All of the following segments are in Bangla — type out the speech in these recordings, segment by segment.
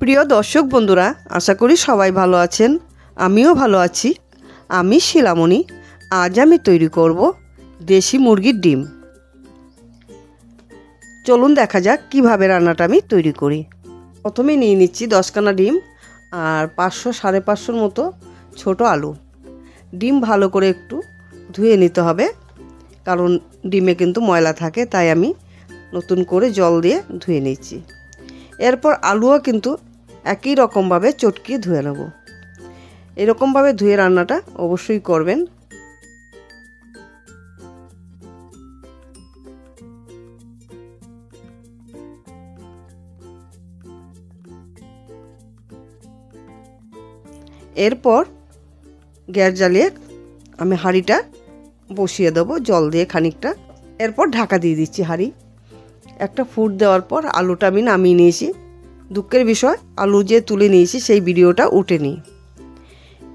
প্রিয় দর্শক বন্ধুরা, আশা করি সবাই ভালো আছেন। আমিও ভালো আছি। আমি শিলামণি। আজ আমি তৈরি করব দেশি মুরগির ডিম। চলুন দেখা যাক কিভাবে রান্নাটা আমি তৈরি করি। প্রথমে নিয়ে নিচ্ছি 10খানা ডিম আর 500-550 মতো ছোট আলু। ডিম ভালো করে একটু ধুয়ে নিতে হবে, কারণ ডিমে কিন্তু ময়লা থাকে, তাই আমি নতুন করে জল দিয়ে ধুয়ে নিচ্ছি। এরপর আলুও কিন্তু একই রকমভাবে চটকিয়ে ধুয়ে নেব। এরকমভাবে ধুয়ে রান্নাটা অবশ্যই করবেন। এরপর গ্যাস জ্বালিয়ে আমি হাঁড়িটা বসিয়ে দেবো জল দিয়ে খানিকটা। এরপর ঢাকা দিয়ে দিচ্ছি হাঁড়ি। একটা ফুট দেওয়ার পর আলুটা আমি নামিয়ে নিয়েছি। দুঃখের বিষয়, আলু যে তুলে নিয়েছি সেই ভিডিওটা উঠেনি।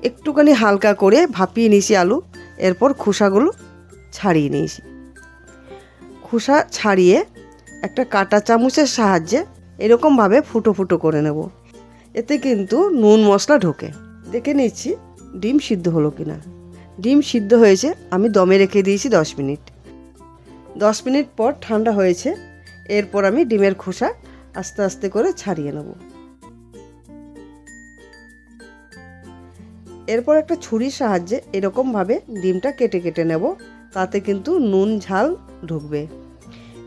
একটুখানি হালকা করে ভাপিয়ে নিয়েছি আলু। এরপর খোসাগুলো ছাড়িয়ে নিয়েছি। খোসা ছাড়িয়ে একটা কাঁটা চামচের সাহায্যে এরকমভাবে ফুটো ফুটো করে নেব। এতে কিন্তু নুন মশলা ঢোকে। দেখে নিচ্ছি ডিম সিদ্ধ হলো কিনা। ডিম সিদ্ধ হয়েছে। আমি দমে রেখে দিয়েছি 10 মিনিট। 10 মিনিট পর ঠান্ডা হয়েছে। এরপর আমি ডিমের খোসা আস্তে আস্তে করে ছাড়িয়ে নেব। এরপর একটা ছুরির সাহায্যে এরকমভাবে ডিমটা কেটে কেটে নেব, তাতে কিন্তু নুন ঝাল ঢুকবে।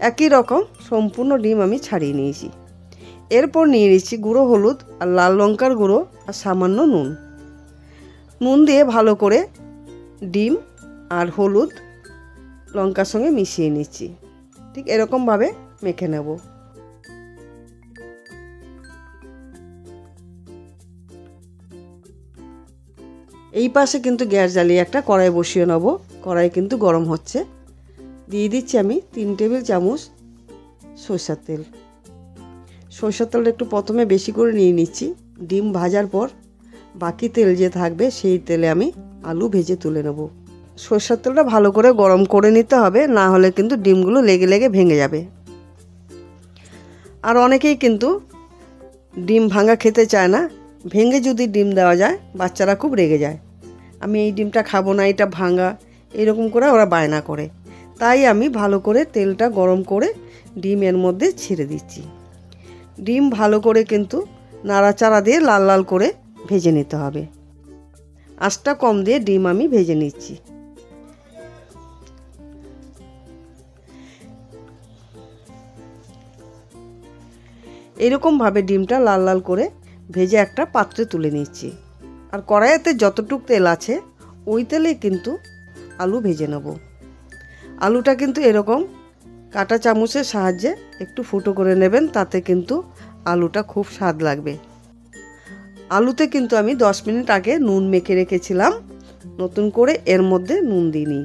একই রকম সম্পূর্ণ ডিম আমি ছাড়িয়ে নিয়েছি। এরপর নিয়ে নিচ্ছি গুঁড়ো হলুদ আর লাল লঙ্কার গুঁড়ো আর সামান্য নুন। নুন দিয়ে ভালো করে ডিম আর হলুদ লঙ্কার সঙ্গে মিশিয়ে নিচ্ছি। ঠিক এরকমভাবে মেখে নেব। এই পাশে কিন্তু গ্যাস জ্বালিয়ে একটা কড়াই বসিয়ে নেব। কড়াই কিন্তু গরম হচ্ছে। দিয়ে দিচ্ছি আমি 3 টেবিল চামচ সরষের তেল। সরষের তেলটা একটু প্রথমে বেশি করে নিয়ে নিচ্ছি। ডিম ভাজার পর বাকি তেল যে থাকবে সেই তেলে আমি আলু ভেজে তুলে নেব। সরষের তেলটা ভালো করে গরম করে নিতে হবে, না হলে কিন্তু ডিমগুলো লেগে লেগে ভেঙে যাবে। আর অনেকেই কিন্তু ডিম ভাঙা খেতে চায় না। ভেঙে যদি ডিম দেওয়া যায় বাচ্চারা খুব রেগে যায়। আমি এই ডিমটা খাবো না, এটা ভাঙা, এরকম করে ওরা বায়না করে। তাই আমি ভালো করে তেলটা গরম করে ডিম এর মধ্যে ছেড়ে দিচ্ছি। ডিম ভালো করে কিন্তু নাড়াচাড়া দিয়ে লাল লাল করে ভেজে নিতে হবে। আঁচটা কম দিয়ে ডিম আমি ভেজে নিচ্ছি। এরকমভাবে ডিমটা লাল লাল করে ভেজে একটা পাত্রে তুলে নিচ্ছি। আর কড়াইতে যতটুক তেল আছে ওই তেলে কিন্তু আলু ভেজে নেব। আলুটা কিন্তু এরকম কাঁটা চামচের সাহায্যে একটু ফুটো করে নেবেন, তাতে কিন্তু আলুটা খুব স্বাদ লাগবে। আলুতে কিন্তু আমি 10 মিনিট আগে নুন মেখে রেখেছিলাম। নতুন করে এর মধ্যে নুন দিইনি।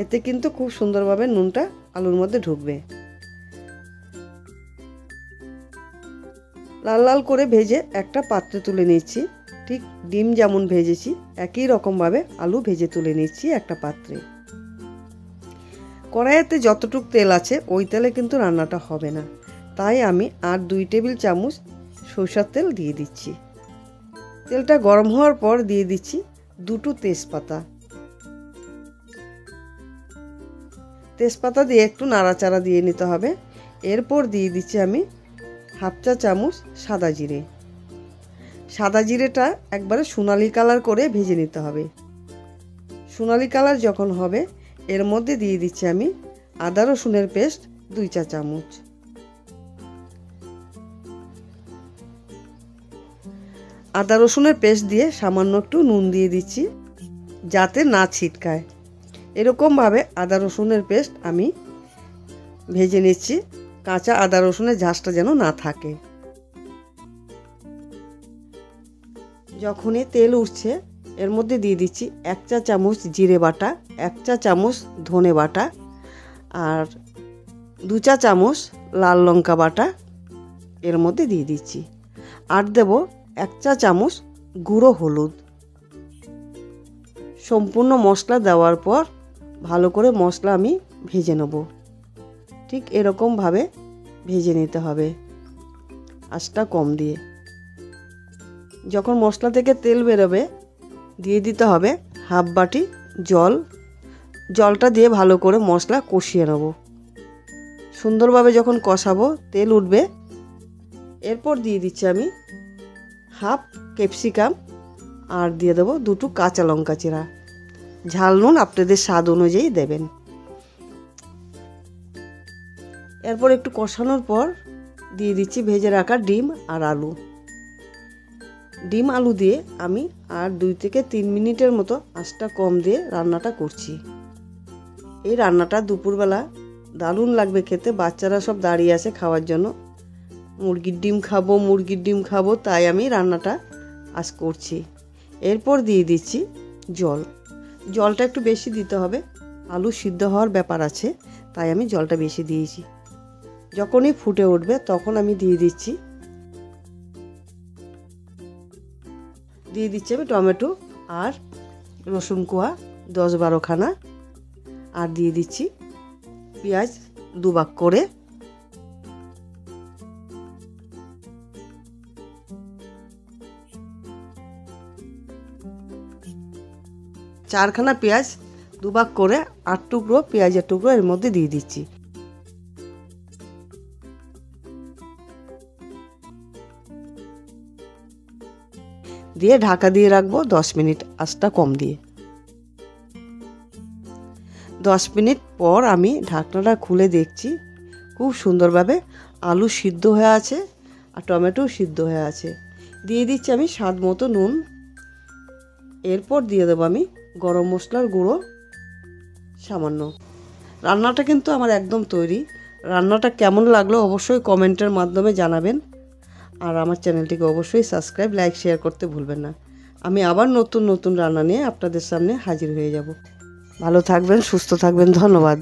এতে কিন্তু খুব সুন্দরভাবে নুনটা আলুর মধ্যে ঢুকবে। লাল লাল করে ভেজে একটা পাত্রে তুলে নিচ্ছি। ঠিক ডিম যেমন ভেজেছি একই রকমভাবে আলু ভেজে তুলে নিচ্ছি একটা পাত্রে। কড়াইতে যতটুক তেল আছে ওই তেলে কিন্তু রান্নাটা হবে না, তাই আমি আর 2 টেবিল চামচ সরষের তেল দিয়ে দিচ্ছি। তেলটা গরম হওয়ার পর দিয়ে দিচ্ছি 2টো তেজপাতা। তেজপাতা দিয়ে একটু নাড়াচাড়া দিয়ে নিতে হবে। এরপর দিয়ে দিচ্ছি আমি 1/2 চা চামচ সাদা জিরে। সাদা জিরেটা একবারে সোনালি কালার করে ভেজে নিতে হবে। সোনালি কালার যখন হবে এর মধ্যে দিয়ে দিচ্ছি আমি আদা রসুনের পেস্ট 2 চা চামচ। আদা রসুনের পেস্ট দিয়ে সামান্য একটু নুন দিয়ে দিচ্ছি যাতে না ছিটকায়। এরকমভাবে আদা রসুনের পেস্ট আমি ভেজে নিচ্ছি, কাঁচা আদা রসুনের ঝাঁসটা যেন না থাকে। যখনই তেল উঠছে এর মধ্যে দিয়ে দিচ্ছি 1 চা চামচ জিরে বাটা, 1 চা চামচ ধনে বাটা আর 2 চা চামচ লাল লঙ্কা বাটা এর মধ্যে দিয়ে দিচ্ছি। আর দেব 1 চা চামচ গুঁড়ো হলুদ। সম্পূর্ণ মশলা দেওয়ার পর ভালো করে মশলা আমি ভেজে নেব। ঠিক এরকমভাবে ভেজে নিতে হবে, আঁচটা কম দিয়ে। যখন মশলা থেকে তেল বেরোবে দিয়ে দিতে হবে হাফ বাটি জল। জলটা দিয়ে ভালো করে মশলা কষিয়ে নেব। সুন্দরভাবে যখন কষাবো তেল উঠবে, এরপর দিয়ে দিচ্ছি আমি হাফ ক্যাপসিকাম আর দিয়ে দেবো 2টো কাঁচা লঙ্কা চিরা। ঝাল নুন আপনাদের স্বাদ অনুযায়ী দেবেন। এরপর একটু কষানোর পর দিয়ে দিচ্ছি ভেজে রাখা ডিম আর আলু। ডিম আলু দিয়ে আমি আর 2 থেকে 3 মিনিটের মতো আঁচটা কম দিয়ে রান্নাটা করছি। এই রান্নাটা দুপুরবেলা দারুণ লাগবে খেতে। বাচ্চারা সব দাঁড়িয়ে আছে খাওয়ার জন্য। মুরগির ডিম খাবো তাই আমি রান্নাটা আজ করছি। এরপর দিয়ে দিচ্ছি জলটা একটু বেশি দিতে হবে, আলু সিদ্ধ হওয়ার ব্যাপার আছে, তাই আমি জলটা বেশি দিয়েছি। যখনই ফুটে উঠবে তখন আমি দিয়ে দিচ্ছি আমি টমেটো আর রসুন কোয়া 10-12 খানা, আর দিয়ে দিচ্ছি পেঁয়াজ 2 ভাগ করে। 4 খানা পেঁয়াজ 2 ভাগ করে 8 টুকরো পেঁয়াজের টুকরো এর মধ্যে দিয়ে দিচ্ছি। দিয়ে ঢাকা দিয়ে রাখবো 10 মিনিট আঁচটা কম দিয়ে। 10 মিনিট পর আমি ঢাকনাটা খুলে দেখছি খুব সুন্দরভাবে আলু সিদ্ধ হয়ে আছে আর টমেটো সিদ্ধ হয়ে আছে। দিয়ে দিচ্ছি আমি স্বাদ মতো নুন। এরপর দিয়ে দেবো আমি গরম মশলার গুঁড়ো সামান্য। রান্নাটা কিন্তু আমার একদম তৈরি। রান্নাটা কেমন লাগলো অবশ্যই কমেন্টের মাধ্যমে জানাবেন। আর আমার চ্যানেলটিকে অবশ্যই সাবস্ক্রাইব, লাইক, শেয়ার করতে ভুলবেন না। আমি আবার নতুন রান্না নিয়ে আপনাদের সামনে হাজির হয়ে যাব। ভালো থাকবেন, সুস্থ থাকবেন। ধন্যবাদ।